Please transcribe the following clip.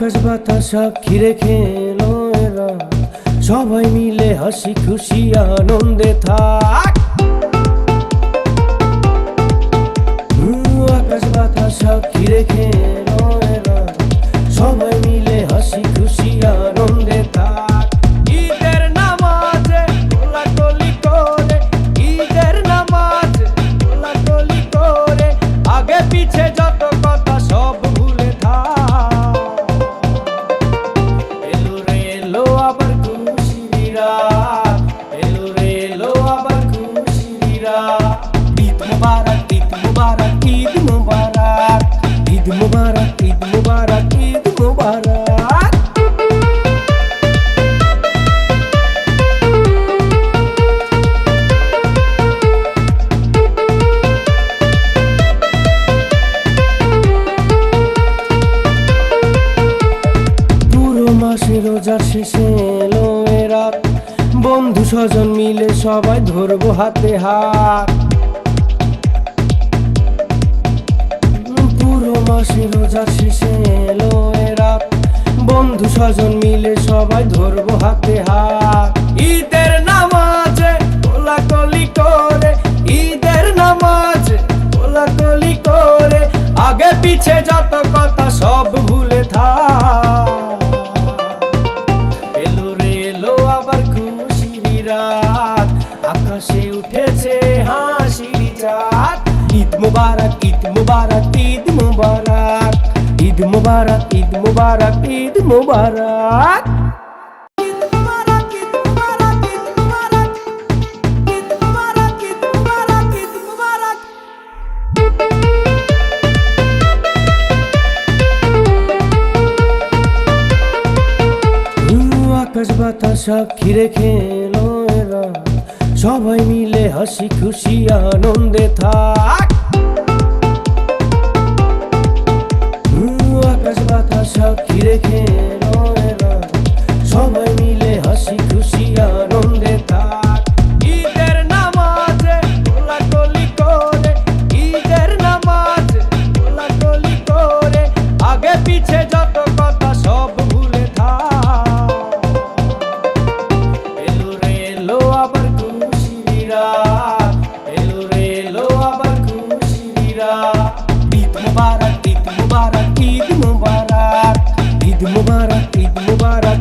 আকাশ বাতাস সাক্ষী রেখে এলো এরা, সবাই মিলে হাসি খুশি আনন্দে থাক। আকাশ বাতাস সাক্ষী রেখে এলো এরা, সবাই মিলে হাসি খুশি আনন্দে থাক। ঈদের নামাজে কোলাকুলি করে, ঈদের নামাজে কোলাকুলি করে, আগে পিছে যত কথা সব ভুলে থাক। এলো রে এলো আবার খুশির রাত, এলো রে এলো আবার খুশির রাত। ঈদ মুবারক ঈদ মুবারক ঈদ মুবারক, ঈদ মুবারক ঈদ মুবারক ঈদ মুবারক। পুরো মাসে রোজার শেষে এলো এ রাত, বন্ধু স্বজন মিলে সবাই ধরবো হাতে হাত। পুরো মাসে রোজার শেষে এলো এ রাত, বন্ধু স্বজন মিলে সবাই ধরবো হাতে হাত। ঈদের নামাজে কোলাকুলি করে, ঈদের নামাজে কোলাকুলি করে, আগে পিছে যত কথা সব ভুলে থাক। এলো রে এলো আবার খুশির রাত, আকাশে উঠেছে হাসির চাঁদ। ঈদ মুবারক ঈদ মুবারক ঈদ মুবারক, ঈদ মুবারক ঈদ মুবারক ঈদ মুবারক। আকাশ বাতাস সাক্ষী রেখে এলো এরা, সবাই মিলে হাসি খুশি আনন্দে থাক। আকাশ বাতাস সাক্ষী রেখে এলো এরা, সবাই মিলে হাসি খুশি আনন্দে থাক। ঈদের নামাজে কোলাকুলি করে, ঈদের নামাজে কোলাকুলি করে, আগে পিছে যত কথা সব ভুলে থাক। এলো রে এলো আবার খুশির রাত, এলো রে এলো আবার খুশির রাত। ঈদ মুবারক ঈদ মুবারক ঈদ মুবারক, ঈদ মুবারক ঈদ মুবারক